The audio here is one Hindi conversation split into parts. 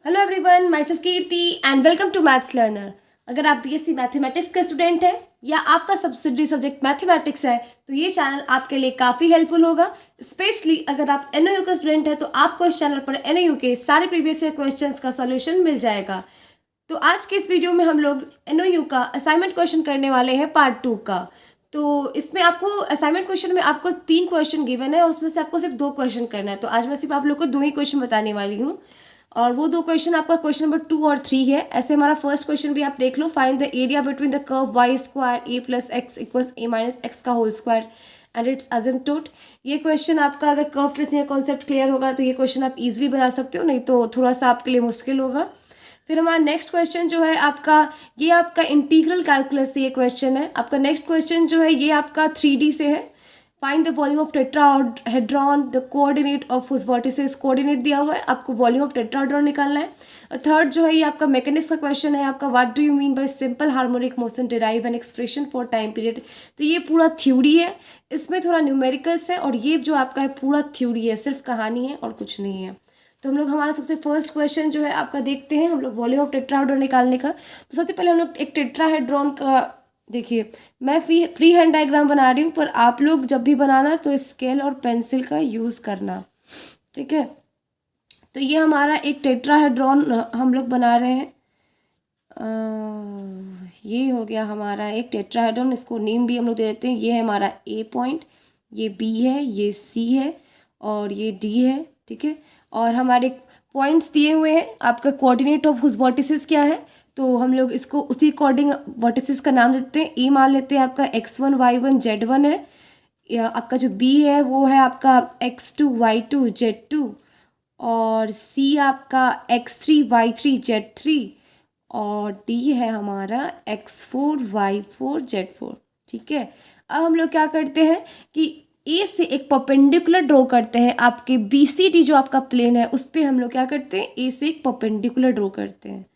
Hello everyone, myself Kirti and welcome to maths learner. अगर आप बीएससी मैथमेटिक्स का स्टूडेंट है या आपका सब्सिडरी सब्जेक्ट मैथमेटिक्स है तो ये चैनल आपके लिए काफ़ी हेल्पफुल होगा। स्पेशली अगर आप एनओयू का स्टूडेंट है तो आपको इस चैनल पर एनओयू के सारे प्रीवियस ईयर क्वेश्चंस का सॉल्यूशन मिल जाएगा। तो आज के इस वीडियो में हम लोग एनओयू का असाइनमेंट क्वेश्चन करने वाले हैं पार्ट 2 का। तो इसमें आपको असाइनमेंट क्वेश्चन में आपको 3 क्वेश्चन गिवन है और उसमें से आपको सिर्फ 2 क्वेश्चन करना है। तो आज मैं सिर्फ आप लोग को 2 ही क्वेश्चन बताने वाली हूँ और वो 2 क्वेश्चन आपका क्वेश्चन नंबर 2 और 3 है। ऐसे हमारा फर्स्ट क्वेश्चन भी आप देख लो, find the area between the curve Y square A plus X equals A minus X का whole square and its asymptote. ये क्वेश्चन आपका अगर कर्व ट्रेसिंग का कॉन्सेप्ट क्लियर होगा तो ये क्वेश्चन आप इजीली बना सकते हो, नहीं तो थोड़ा सा आपके लिए मुश्किल होगा। फिर हमारा नेक्स्ट क्वेश्चन जो है आपका, ये आपका इंटीग्रल कैलकुलस से ये क्वेश्चन है। आपका नेक्स्ट क्वेश्चन जो है ये आपका 3D से है। Find the volume of tetrahedron, the coordinate of उस वर्टिसेस, कोऑर्डिनेट दिया हुआ है, आपको वॉल्यूम ऑफ टेट्राहेड्रॉन निकालना है। थर्ड जो है ये आपका मैकेनिक्स का क्वेश्चन है आपका, what do you mean by simple harmonic motion, derive an expression for time period. तो ये पूरा थ्योरी है, इसमें थोड़ा न्यूमेरिकल्स है और ये जो आपका है पूरा थ्योरी है, सिर्फ कहानी है और कुछ नहीं है। तो हम लोग हमारा सबसे फर्स्ट क्वेश्चन जो है आपका देखते हैं हम लोग वॉल्यूम ऑफ टेट्राहेड्रॉन निकालने का। तो सबसे पहले हम लोग एक टेट्राहेड्रॉन का, देखिए मैं फ्री हैंड डायग्राम बना रही हूँ, पर आप लोग जब भी बनाना तो स्केल और पेंसिल का यूज़ करना, ठीक है। तो ये हमारा एक टेट्राहेड्रॉन हम लोग बना रहे हैं। ये हो गया हमारा एक टेट्राहेड्रॉन, इसको नेम भी हम लोग दे देते हैं। ये है हमारा ए पॉइंट, ये बी है, ये सी है और ये डी है, ठीक है। और हमारे पॉइंट्स दिए हुए हैं, आपका कोऑर्डिनेट ऑफ हुज वर्टिसेस क्या है, तो हम लोग इसको उसी अकॉर्डिंग वर्टिसेस का नाम देते हैं। ए मान लेते हैं आपका x1 y1 z1 है, या आपका जो बी है वो है आपका x2 y2 z2 और सी आपका x3 y3 z3 और डी है हमारा x4 y4 z4, ठीक है। अब हम लोग क्या करते हैं कि ए से एक परपेंडिकुलर ड्रॉ करते हैं, आपके बी सी डी जो आपका प्लेन है उस पर हम लोग क्या करते हैं, ए से एक परपेंडिकुलर ड्रॉ करते हैं।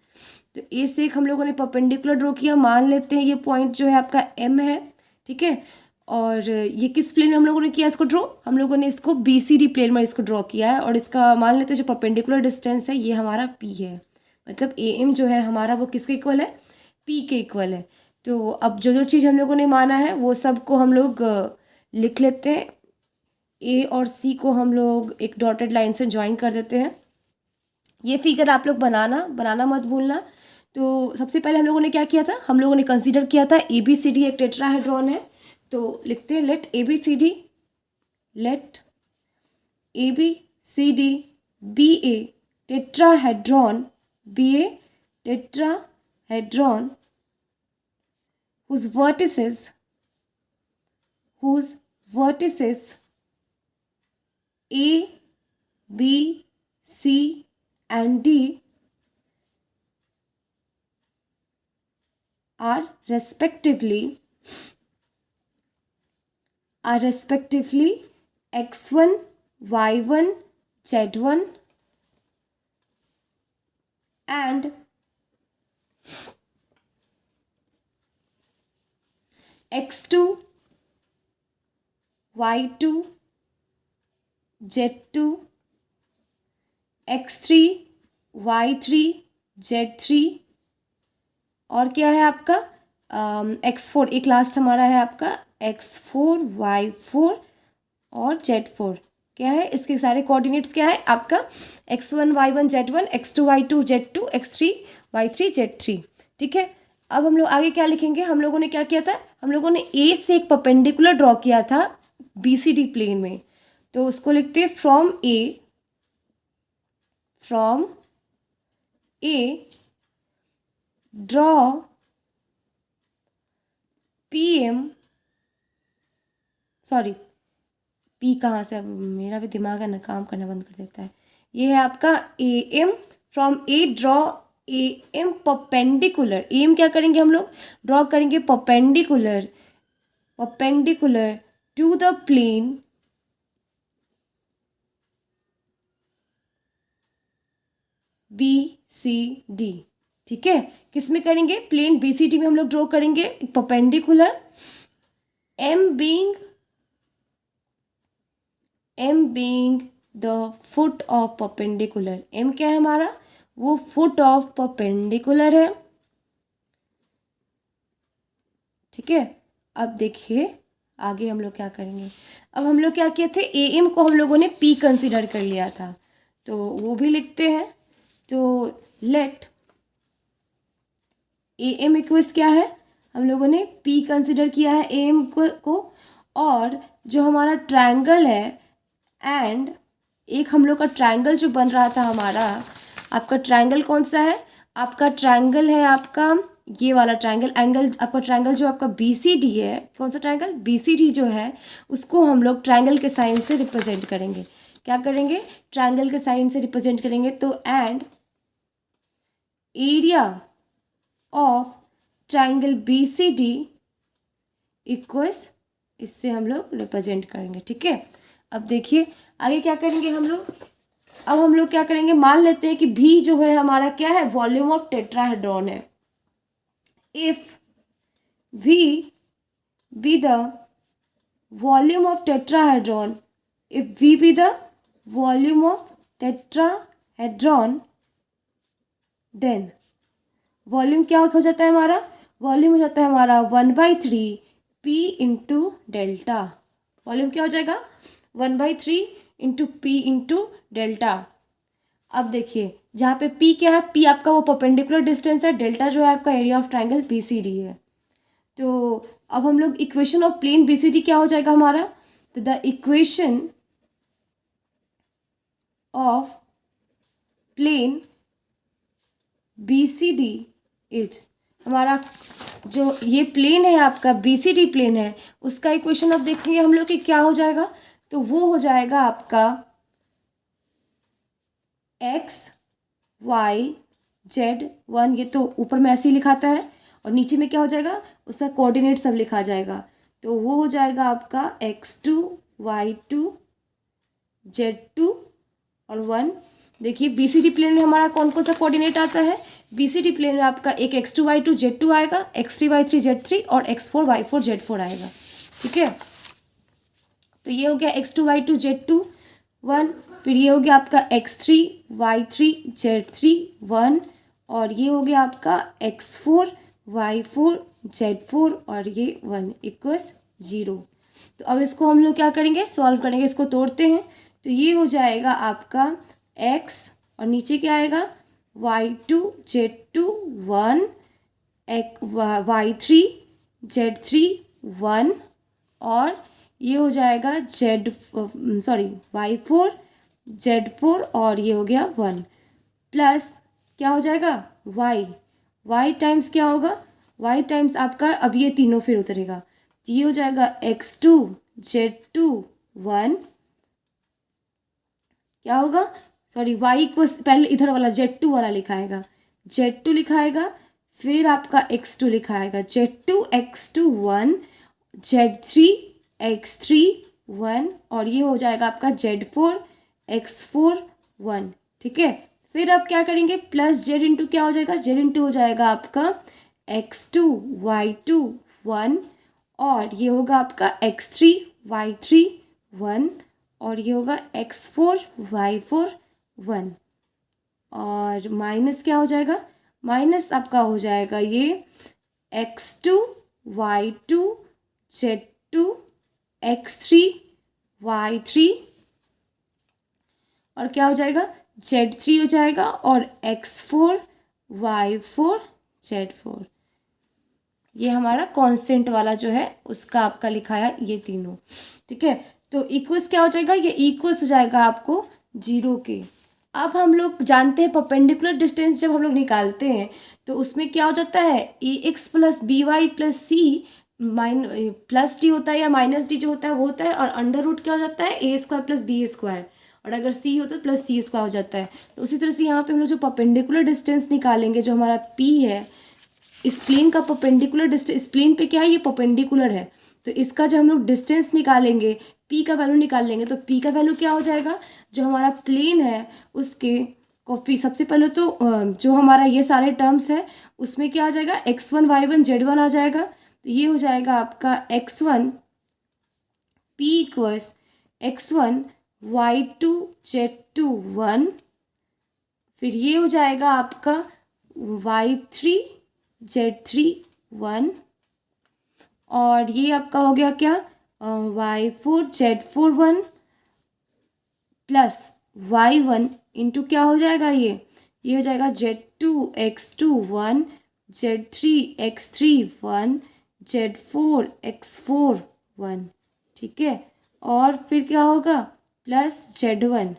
तो ए से एक हम लोगों ने परपेंडिकुलर ड्रॉ किया, मान लेते हैं ये पॉइंट जो है आपका एम है, ठीक है। और ये किस प्लेन में हम लोगों ने किया इसको ड्रॉ, हम लोगों ने इसको बी सी डी प्लेन में इसको ड्रॉ किया है और इसका मान लेते हैं जो परपेंडिकुलर डिस्टेंस है ये हमारा पी है, मतलब ए एम जो है हमारा वो किसके इक्वल है, पी के इक्वल है। तो अब जो जो चीज़ हम लोगों ने माना है वो सबको हम लोग लिख लेते हैं। ए और सी को हम लोग एक डॉटेड लाइन से ज्वाइन कर देते हैं। ये फिगर आप लोग बनाना मत भूलना। तो सबसे पहले हम लोगों ने क्या किया था, हम लोगों ने कंसीडर किया था ए बी सी डी एक टेट्राहेड्रॉन है। तो लिखते हैं let A B C D, let A B C D be a tetrahedron, be a tetrahedron whose vertices A, B, C and D are respectively x1, y1, z1 and x2, y2, z2, x3, y3, z3 और क्या है आपका x4, एक लास्ट हमारा है आपका x4, y4 और z4। क्या है इसके सारे कोऑर्डिनेट्स क्या है आपका x1 y1 z1, x2 y2 z2, x3 y3 z3, ठीक है। अब हम लोग आगे क्या लिखेंगे, हम लोगों ने क्या किया था, हम लोगों ने ए से एक परपेंडिकुलर ड्रॉ किया था बी सी डी प्लेन में। तो उसको लिखते हैं from A draw P M, sorry P कहाँ से, अब मेरा भी दिमाग है ना काम करना बंद कर देता है। ये है आपका A M, from A draw A M perpendicular, M क्या करेंगे हम लोग, ड्रॉ करेंगे perpendicular to the plane B C D, ठीक है। किस में करेंगे, प्लेन बी सी डी में हम लोग ड्रॉ करेंगे perpendicular, M being the foot of perpendicular, M क्या है हमारा, वो फुट ऑफ परपेंडिकुलर है। ठीक है, अब देखिए आगे हम लोग क्या करेंगे। अब हम लोग क्या किए थे, ए एम को हम लोगों ने पी कंसिडर कर लिया था, तो वो भी लिखते हैं। तो लेट ए एम इक्वल्स क्या है, हम लोगों ने पी कंसिडर किया है ए एम को, और जो हमारा ट्रायंगल है एंड एक हम लोग का ट्रायंगल जो बन रहा था हमारा, आपका ट्रायंगल कौन सा है, आपका ट्रायंगल है आपका ये वाला ट्रायंगल, एंगल आपका ट्रायंगल जो आपका बी सी डी है, कौन सा ट्रायंगल, बी सी डी जो है, उसको हम लोग ट्रायंगल के साइन से रिप्रेजेंट करेंगे। क्या करेंगे, ट्रायंगल के साइन से रिप्रेजेंट करेंगे। तो and area of triangle B C D equals, इससे हम लोग रिप्रेजेंट करेंगे। ठीक है, अब देखिए आगे क्या करेंगे हम लोग। अब हम लोग क्या करेंगे, मान लेते हैं कि भी जो है हमारा क्या है, वॉल्यूम ऑफ टेट्राहेड्रॉन है। If V be the volume of tetrahedron, if V be the volume of tetrahedron, then volume क्या हो जाता है हमारा, वॉल्यूम हो जाता है हमारा 1/3 पी इंटू डेल्टा। वॉल्यूम क्या हो जाएगा, 1/3 इंटू पी इंटू डेल्टा। अब देखिए जहाँ पे पी क्या है, पी आपका वो परपेंडिकुलर डिस्टेंस है, डेल्टा जो है आपका area of triangle B C D है। तो अब हम लोग equation of plane B C D क्या हो जाएगा हमारा, तो the equation of plane B C D is, हमारा जो ये प्लेन है आपका बी सी डी प्लेन है, उसका इक्वेशन अब देखेंगे हम लोग कि क्या हो जाएगा। तो वो हो जाएगा आपका एक्स वाई जेड 1, ये तो ऊपर में ऐसे ही लिखाता है, और नीचे में क्या हो जाएगा, उसका कोऑर्डिनेट सब लिखा जाएगा। तो वो हो जाएगा आपका x2 y2 z2 और 1। देखिए बीसीडी प्लेन में हमारा कौन कौन सा कोऑर्डिनेट आता है, बीसीडी प्लेन में आपका एक x2 y2 z2 आएगा, x3 y3 z3 और x4 y4 z4 आएगा। ठीक है, तो ये हो गया x2 y2 z2 1, फिर ये हो गया आपका x3 y3 z3 1, और ये हो गया आपका x4 y4 z4 और ये 1 इक्वल्स 0। तो अब इसको हम लोग क्या करेंगे, सॉल्व करेंगे, इसको तोड़ते हैं। तो ये हो जाएगा आपका x और नीचे क्या आएगा y2 z2 1, y3 z3 1, और ये हो जाएगा y4 z4 और ये हो गया 1, प्लस क्या हो जाएगा y टाइम्स क्या होगा, y टाइम्स आपका अब ये तीनों फिर उतरेगा, तो ये हो जाएगा x2 z2 1, क्या होगा, y को पहले इधर वाला z2 वाला लिखाएगा, z2 लिखाएगा, फिर आपका x2 लिखाएगा, z2 x2 1, z3 x3 1, और ये हो जाएगा आपका z4 x4 1। ठीक है, फिर आप क्या करेंगे, प्लस z इंटू क्या हो जाएगा, z इंटू हो जाएगा आपका x2 y2 1, और ये होगा आपका x3 y3 1, और ये होगा x4 y4 1, और माइनस क्या हो जाएगा, माइनस आपका हो जाएगा ये x2 y2 z2 x3 y3, और क्या हो जाएगा z3 हो जाएगा, और x4 y4 z4। ये हमारा कांस्टेंट वाला जो है उसका आपका लिखा है ये तीनों। ठीक है, तो इक्वल्स क्या हो जाएगा, ये इक्वल्स हो जाएगा आपको 0 के। अब हम लोग जानते हैं परपेंडिकुलर डिस्टेंस जब हम लोग निकालते हैं तो उसमें क्या हो जाता है, A X plus B Y plus C plus D होता है, या माइनस डी जो होता है वो होता है, और अंडर रूट क्या हो जाता है ए स्क्वायर प्लस बी स्क्वायर, और अगर सी होता है प्लस सी स्क्वायर हो जाता है। तो उसी तरह से यहाँ पे हम लोग जो परपेंडिकुलर डिस्टेंस निकालेंगे, जो हमारा पी है, इस प्लेन का परपेंडिकुलर डिस्टेंस, इस प्लेन पे क्या है, ये परपेंडिकुलर है, तो इसका जो हम लोग डिस्टेंस निकालेंगे, पी का वैल्यू निकाल लेंगे, तो पी का वैल्यू क्या हो जाएगा, जो हमारा प्लेन है उसके कॉफी, सबसे पहले तो जो हमारा ये सारे टर्म्स है उसमें क्या आ जाएगा, x1 y1 z1 आ जाएगा, तो ये हो जाएगा आपका x1 p equals x1 y2 z2 1, फिर ये हो जाएगा आपका y3 z3 1, और ये आपका हो गया क्या y4 z4 1 plus y1 into क्या हो जाएगा ये हो जाएगा z2 x2 1 z3 x3 1 z4 x4 1, ठीक है। और फिर क्या होगा प्लस z1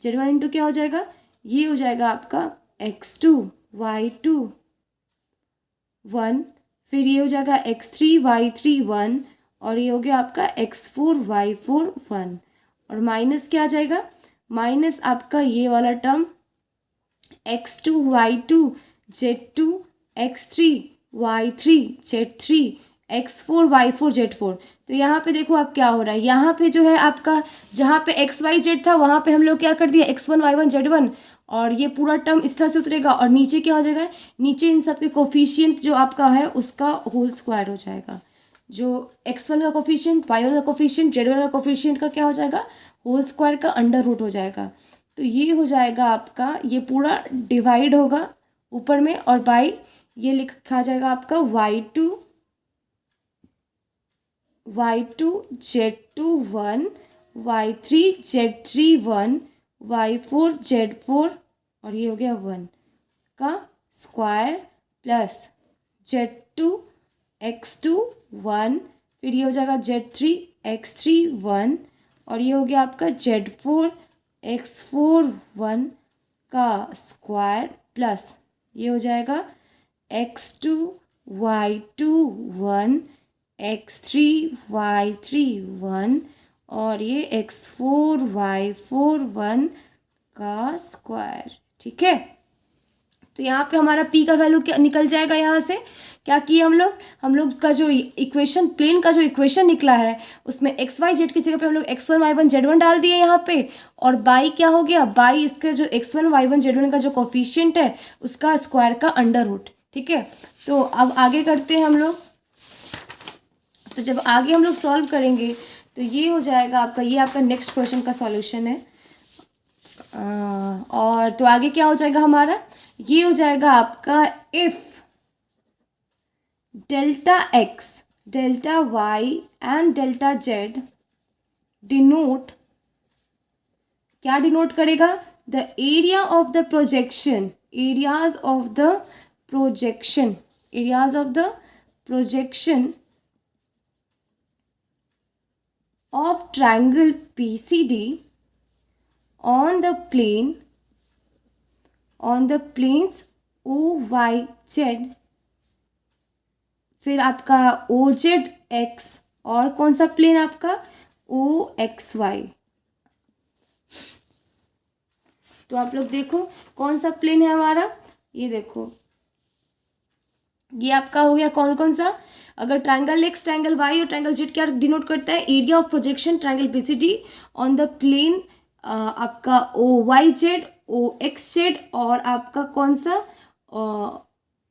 इंटू क्या हो जाएगा, ये हो जाएगा आपका x2 y2 1, फिर ये हो जाएगा x3 y3 1, और ये हो गया आपका x4 y4 1, और माइनस क्या आ जाएगा, माइनस आपका ये वाला term x2 y2 z2 x3 y3 z3 x4 y4 z4। तो यहाँ पे देखो आप क्या हो रहा है, यहाँ पे जो है आपका जहाँ पे x y z था वहाँ पे हम लोग क्या कर दिया x1 y1 z1, और ये पूरा टर्म इस तरह से उतरेगा, और नीचे क्या हो जाएगा, नीचे इन सब के कोफिशिएंट जो आपका है उसका होल स्क्वायर हो जाएगा। जो x1 का कोफिशिएंट, y1 का कोफिशिएंट, z1 का कोफिशिएंट का क्या हो जाएगा, होल स्क्वायर का अंडर रूट हो जाएगा। तो ये हो जाएगा आपका, ये पूरा डिवाइड होगा ऊपर में, और बाई ये लिखा जाएगा आपका y2 z2 1 y3 z3 1 y4 z4, और ये हो गया 1 का स्क्वायर प्लस z2 x2 1, फिर ये हो जाएगा z3 x3 1, और ये हो गया आपका z4 x4 1 का स्क्वायर प्लस ये हो जाएगा x2 y2 1 x3 y3 1, और ये x4 y4 1 का स्क्वायर, ठीक है। तो यहाँ पे हमारा p का वैल्यू क्या निकल जाएगा, यहाँ से क्या किए हम लोग का जो इक्वेशन, प्लेन का जो इक्वेशन निकला है उसमें एक्स वाई जेड की जगह पे हम लोग x1 y1 z1 डाल दिए यहाँ पे, और बाई क्या हो गया, बाई इसके जो x1 y1 z1 का जो कोफिशिएंट है उसका स्क्वायर का अंडर रूट, ठीक है। तो अब आगे करते हैं हम लोग। तो जब आगे हम लोग सॉल्व करेंगे तो ये हो जाएगा आपका, ये आपका नेक्स्ट क्वेश्चन का सॉल्यूशन है। और तो आगे क्या हो जाएगा हमारा, ये हो जाएगा आपका if delta x delta y and delta z denote, क्या डिनोट करेगा, the area of the projection, areas of the projection, areas of the projection of triangle PCD on the planes OYZ, फिर आपका OZX, और कौन सा प्लेन आपका OXY। तो आप लोग देखो कौन सा प्लेन है हमारा, ये देखो ये आपका हो गया कौन कौन सा, अगर ट्रायंगल एक्स, ट्रायंगल वाई और ट्रायंगल जेड क्या डिनोट करता है, area of projection triangle BCD on the plane आपका O Y Z, O X Z, और आपका कौन सा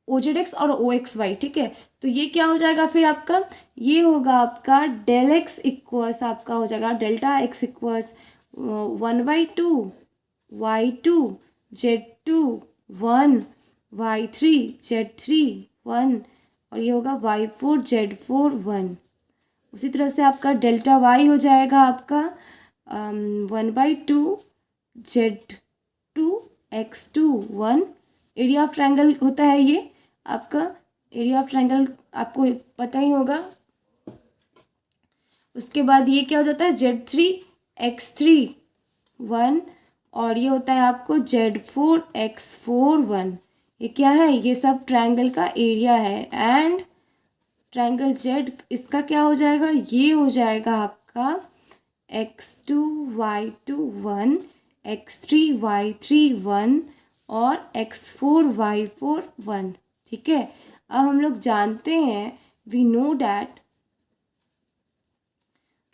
ओ जेड एक्स और ओ एक्स वाई, ठीक है। तो ये क्या हो जाएगा फिर आपका, ये होगा आपका डेल एक्स इक्वल्स आपका हो जाएगा delta x equals 1/2 y2 z2 1 y3 z3 1, और ये होगा y4 z4 1। उसी तरह से आपका डेल्टा y हो जाएगा आपका 1/2 z2 x2 1। Area of triangle होता है ये आपका, एरिया ऑफ ट्रायंगल आपको पता ही होगा। उसके बाद ये क्या हो जाता है z3 x3 1, और ये होता है आपको z4 x4 1। ये क्या है, ये सब ट्रायंगल का एरिया है। एंड ट्रायंगल जेड इसका क्या हो जाएगा, ये हो जाएगा आपका x2 y2 1 x3 y3 1 और x4 y4 1, ठीक है। अब हम लोग जानते हैं, वी नो डैट,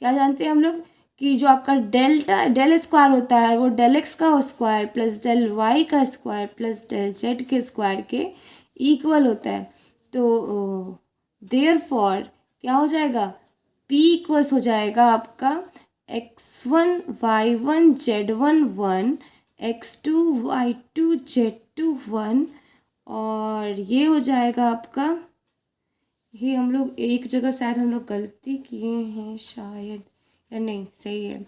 क्या जानते हैं हम लोग कि जो आपका डेल स्क्वायर होता है वो डेल एक्स का स्क्वायर प्लस डेल वाई का स्क्वायर प्लस डेल जेड के स्क्वायर के इक्वल होता है। तो देयरफॉर क्या हो जाएगा, p इक्वल्स हो जाएगा आपका x1 y1 z1 1 x2 y2 z2 1, और ये हो जाएगा आपका, ये हम लोग एक जगह शायद हम लोग गलती किए हैं शायद, या नहीं सही है,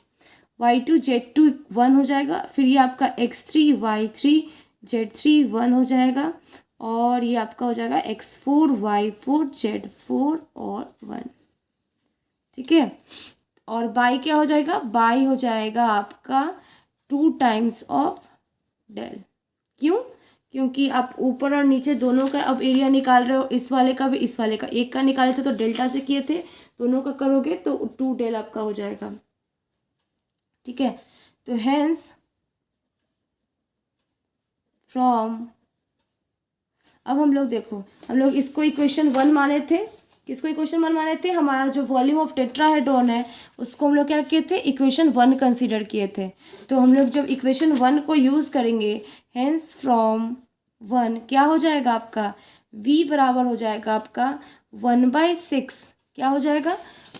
y2 z2 1 हो जाएगा। फिर ये आपका x3 y3 z3 1 हो जाएगा, और ये आपका हो जाएगा x4 y4 z4 और 1। ठीक है, और बाई क्या हो जाएगा, बाई हो जाएगा आपका 2 टाइम्स ऑफ डेल। क्यों, क्योंकि आप ऊपर और नीचे दोनों का अब एरिया निकाल रहे हो, इस वाले का भी इस वाले का, एक का निकाले थे तो डेल्टा से किए थे, दोनों का करोगे तो 2 डेल आपका हो जाएगा। ठीक है, तो हेंस फ्रॉम, अब हम लोग देखो, हम लोग इसको इक्वेशन 1 माने थे, किसको इक्वेशन 1 माने थे, हमारा जो वॉल्यूम ऑफ टेट्राहेड्रॉन है उसको हम लोग क्या किए थे, इक्वेशन 1 कंसीडर किए थे। तो हम लोग जब इक्वेशन 1 को यूज़ करेंगे, हेंस फ्रॉम 1 क्या हो जाएगा आपका, v बराबर हो जाएगा आपका 1/6, क्या हो जाएगा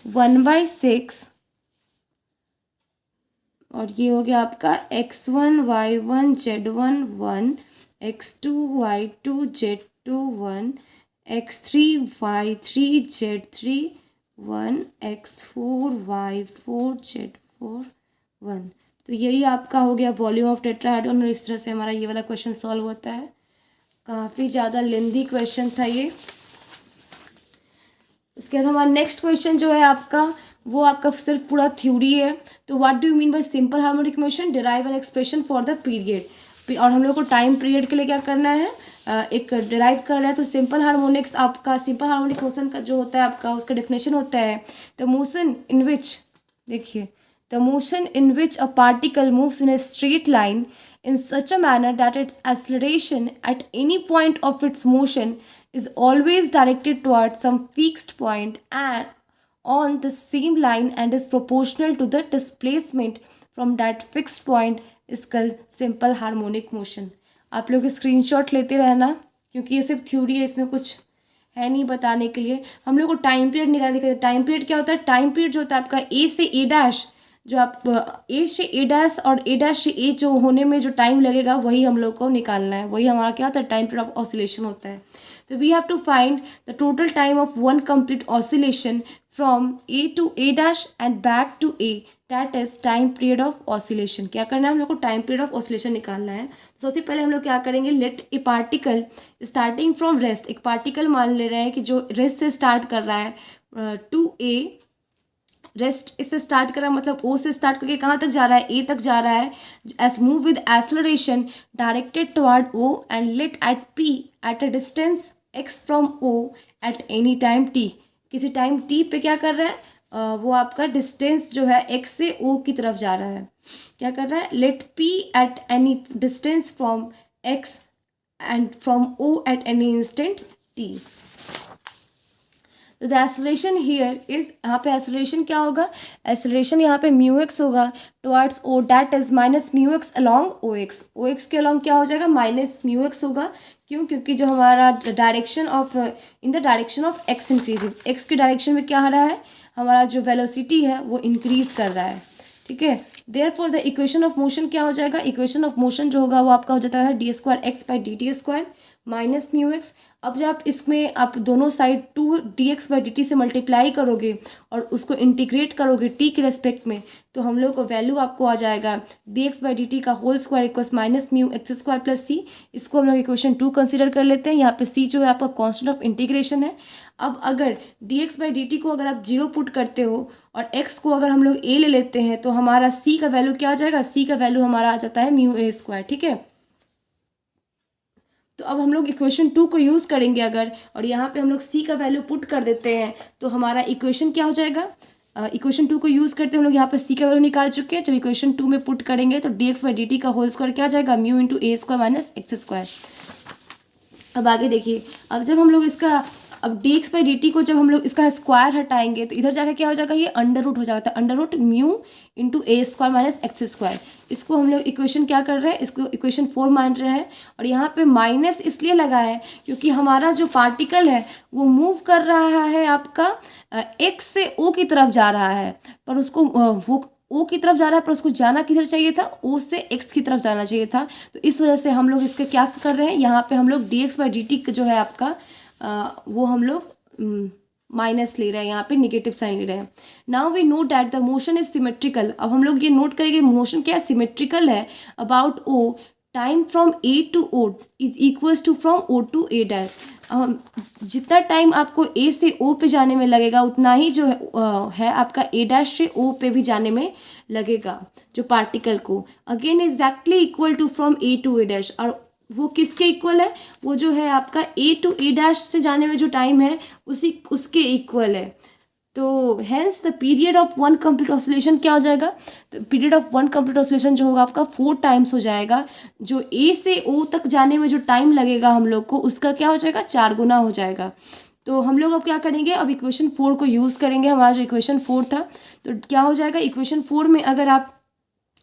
1/6, और ये हो गया आपका x1 y1 z1 1, x2 y2 z2 1, x3 y3 z3 1, x4 y4 z4 1। तो यही आपका हो गया वॉल्यूम ऑफ टेट्राहेड्रॉन, और इस तरह से हमारा ये वाला क्वेश्चन सॉल्व होता है। काफ़ी ज़्यादा लेंदी क्वेश्चन था ये। उसके बाद हमारा नेक्स्ट क्वेश्चन जो है आपका, वो आपका सिर्फ पूरा थ्योरी है। तो what do you mean by simple harmonic motion, derive an expression for the period, और हम लोग को टाइम पीरियड के लिए क्या करना है, एक डिराइव कर रहा है। तो सिंपल हार्मोनिक्स आपका, सिंपल हार्मोनिक मोशन का जो होता है आपका, उसका डेफिनेशन होता है द मोशन इन विच, देखिए, the motion in which a particle moves in a straight line in such a manner that its acceleration at any point of its motion is always directed towards some fixed point and on the same line and is proportional to the displacement from that fixed point is called simple harmonic motion। आप लोग स्क्रीनशॉट लेते रहना, क्योंकि ये सिर्फ थ्योरी है, इसमें कुछ है नहीं बताने के लिए। हम लोग को टाइम पीरियड निकालने के लिए, टाइम पीरियड क्या होता है, टाइम पीरियड जो होता है आपका ए से ए डैश, जो आप ए से ए डैश और ए डैश से ए जो होने में जो टाइम लगेगा वही हम लोग को निकालना है, वही हमारा क्या होता है, टाइम पीरियड ऑफ ऑसिलेशन होता है। तो we have to find the total time of one complete oscillation from A to A dash and back to A, that is time period of oscillation. क्या करना है, हम लोग को टाइम पीरियड ऑफ ऑसिलेशन निकालना है। तो सबसे पहले हम लोग क्या करेंगे, let a particle starting from rest, एक पार्टिकल मान ले रहे हैं कि जो रेस्ट से स्टार्ट कर रहा है टू ए, रेस्ट इससे स्टार्ट कर रहा है, मतलब ओ से स्टार्ट करके कहाँ तक जा रहा है, ए तक जा रहा है, S move with acceleration directed toward O and let at P at a distance X from O at any time T, किसी टाइम टी पे क्या कर रहा है, वो आपका डिस्टेंस जो है एक्स से ओ की तरफ जा रहा है। क्या कर रहा है, let P at any distance from X and from O at any instant T. तो द एक्सेलरेशन हियर इज, यहाँ पे एक्सेलरेशन क्या होगा, एक्सेलरेशन यहाँ पे म्यू एक्स होगा towards O, that is minus mu X along O X, O X के अलॉन्ग क्या हो जाएगा, माइनस म्यू एक्स होगा। क्यों, क्योंकि जो हमारा direction of, in the direction of x increasing, x की डायरेक्शन में क्या आ रहा है, हमारा जो वेलोसिटी है वो इंक्रीज कर रहा है। ठीक है, therefore the equation of motion क्या हो जाएगा, इक्वेशन ऑफ मोशन जो होगा वो आपका हो जाता है D square x by D T square minus mu x. अब जब आप इसमें आप दोनों साइड 2dx बाई dt से मल्टीप्लाई करोगे और उसको इंटीग्रेट करोगे t के रेस्पेक्ट में, तो हम लोग को वैल्यू आपको आ जाएगा dx बाई dt का whole square equals minus mu X square plus C. इसको हम लोग इक्वेशन 2 कंसीडर कर लेते हैं। यहाँ पे c जो है आपका कॉन्स्टेंट ऑफ इंटीग्रेशन है। अब अगर dx बाई dt को अगर आप 0 पुट करते हो और x को अगर हम लोग a ले लेते हैं, तो हमारा c का वैल्यू क्या आ जाएगा, c का वैल्यू हमारा आ जाता है म्यू a स्क्वायर। ठीक है, तो अब हम लोग इक्वेशन 2 को यूज़ करेंगे अगर, और यहाँ पे हम लोग c का वैल्यू पुट कर देते हैं, तो हमारा इक्वेशन क्या हो जाएगा, इक्वेशन 2 को यूज़ करते हम लोग यहाँ पे c का वैल्यू निकाल चुके हैं। जब इक्वेशन 2 में पुट करेंगे तो dx बाई dt का होल स्क्वायर क्या आ जाएगा, म्यू इंटू ए स्क्वायर माइनस एक्स स्क्वायर। अब आगे देखिए, अब जब हम लोग इसका, अब dx बाई dt को जब हम लोग इसका स्क्वायर हटाएंगे तो इधर जाकर क्या हो जाएगा, ये अंडर रूट हो जाता है, अंडर रूट म्यू इंटू ए स्क्वायर माइनस एक्स स्क्वायर। इसको हम लोग इक्वेशन क्या कर रहे हैं, इसको इक्वेशन 4 मान रहे हैं। और यहाँ पे माइनस इसलिए लगा है क्योंकि हमारा जो पार्टिकल है वो मूव कर रहा है आपका एक्स से ओ की तरफ जा रहा है, पर उसको वो ओ की तरफ जा रहा है, पर उसको जाना किधर चाहिए था, ओ से एक्स की तरफ जाना चाहिए था। तो इस वजह से हम लोग इसके क्या कर रहे हैं, यहाँ पे हम लोग dx/dt जो है आपका वो हम लोग माइनस ले रहे हैं, यहाँ पे निगेटिव साइन ले रहे हैं। Now we note that the motion is symmetrical. अब हम लोग ये नोट करेंगे मोशन क्या है, सिमेट्रिकल है about O. Time from A to O is equals to from O to A dash. जितना टाइम आपको ए से ओ पे जाने में लगेगा उतना ही जो है आपका ए डैश से ओ पे भी जाने में लगेगा, जो पार्टिकल को। Again exactly equal to from A to A dash. और वो किसके इक्वल है, वो जो है आपका ए टू ए डैश से जाने में जो टाइम है उसके इक्वल है। तो hence the period of one complete oscillation क्या हो जाएगा, तो period of one complete oscillation जो होगा आपका 4 टाइम्स हो जाएगा। जो ए से ओ तक जाने में जो टाइम लगेगा हम लोग को, उसका क्या हो जाएगा, 4 गुना हो जाएगा। तो हम लोग अब क्या करेंगे, अब इक्वेशन 4 को यूज़ करेंगे। हमारा जो इक्वेशन 4 था, तो क्या हो जाएगा इक्वेशन 4 में, अगर आप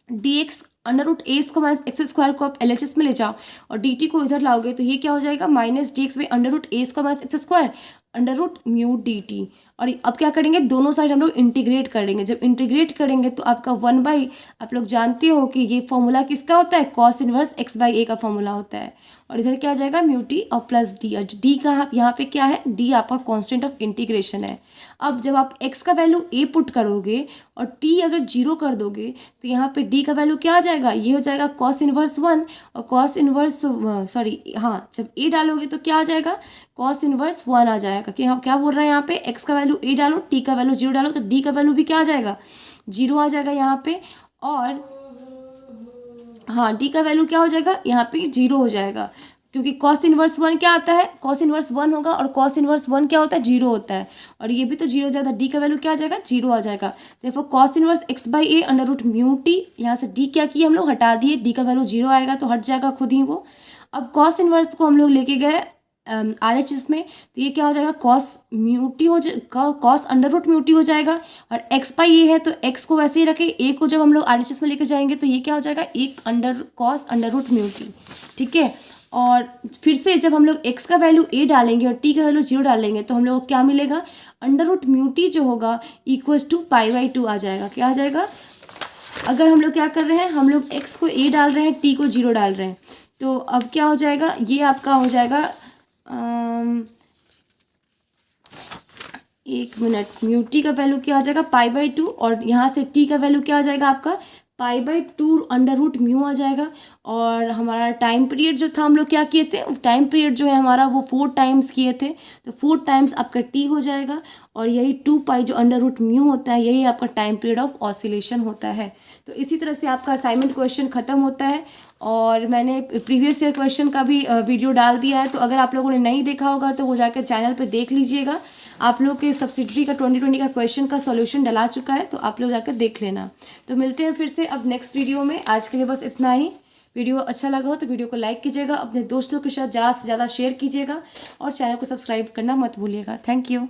dx √a को माइनस एक्स स्क्वायर को आप LHS में ले जाओ और dt को इधर लाओगे, तो ये क्या हो जाएगा, माइनस dx बाई √a को माइनस एक्स स्क्वायर √μ/dt। और अब क्या करेंगे, दोनों साइड हम लोग इंटीग्रेट करेंगे। जब इंटीग्रेट करेंगे तो आपका 1/, आप लोग जानते हो कि ये फॉर्मूला किसका होता है, cos इनवर्स x/a का फॉर्मूला होता है। और इधर क्या आ जाएगा, μt और प्लस डी। और डी का यहाँ पे क्या है, डी आपका कांस्टेंट ऑफ इंटीग्रेशन है। अब जब आप x का वैल्यू a पुट करोगे और t अगर 0 कर दोगे, तो यहाँ पे d का वैल्यू क्या आ जाएगा, ये हो जाएगा cos इनवर्स 1 और cos इनवर्स जब a डालोगे तो क्या आ जाएगा, cos इनवर्स 1 आ जाएगा। कि क्या बोल रहा है यहाँ पे, x का वैल्यू a डालो, t का वैल्यू 0 डालो, तो d का वैल्यू भी क्या आ जाएगा, 0 आ जाएगा यहाँ पे। और d का वैल्यू क्या हो जाएगा, यहाँ पे 0 हो जाएगा, क्योंकि cos इनवर्स 1 क्या आता है, cos इनवर्स 1 होगा और cos इनवर्स 1 क्या होता है, 0 होता है। और ये भी तो 0 हो जाएगा, d का वैल्यू क्या आ जाएगा, 0 आ जाएगा। देखो cos इनवर्स x/a √μt, यहाँ से d क्या किया हम लोग, हटा दिए, d का वैल्यू 0 आएगा तो हट जाएगा खुद ही वो। अब cos इनवर्स को हम लोग लेके गए RHS में, तो ये क्या हो जाएगा, cos √μt हो जाएगा। और x/a है तो x को वैसे ही रखे, a को जब हम लोग RHS में लेके जाएंगे तो ये क्या हो जाएगा, cos √μt। ठीक है। और फिर से जब हम लोग x का वैल्यू a डालेंगे और t का वैल्यू 0 डालेंगे, तो हम लोग को क्या मिलेगा, √μt जो होगा इक्वल्स टू π/2 आ जाएगा। क्या आ जाएगा, अगर हम लोग क्या कर रहे हैं, हम लोग x को a डाल रहे हैं, t को 0 डाल रहे हैं, तो अब क्या हो जाएगा, ये आपका हो जाएगा 1 मिनट, μt का वैल्यू क्या आ जाएगा, π/2, और यहाँ से t का वैल्यू क्या आ जाएगा आपका, π/2 √μ आ जाएगा। और हमारा टाइम पीरियड जो था, हम लोग क्या किए थे, टाइम पीरियड जो है हमारा वो 4 टाइम्स किए थे, तो 4 टाइम्स आपका t हो जाएगा। और यही 2π जो √μ होता है, यही आपका टाइम पीरियड ऑफ ऑसिलेशन होता है। तो इसी तरह से आपका असाइनमेंट क्वेश्चन ख़त्म होता है। और मैंने प्रीवियस ईयर क्वेश्चन का भी वीडियो डाल दिया है, तो अगर आप लोगों ने नहीं देखा होगा तो वो जाकर चैनल पे देख लीजिएगा। आप लोग के सब्सिडरी का 2020 का क्वेश्चन का सॉल्यूशन डला चुका है, तो आप लोग जाकर देख लेना। तो मिलते हैं फिर से अब नेक्स्ट वीडियो में। आज के लिए बस इतना ही। वीडियो अच्छा लगा हो तो वीडियो को लाइक कीजिएगा, अपने दोस्तों के साथ ज़्यादा से ज़्यादा शेयर कीजिएगा और चैनल को सब्सक्राइब करना मत भूलिएगा। Thank you.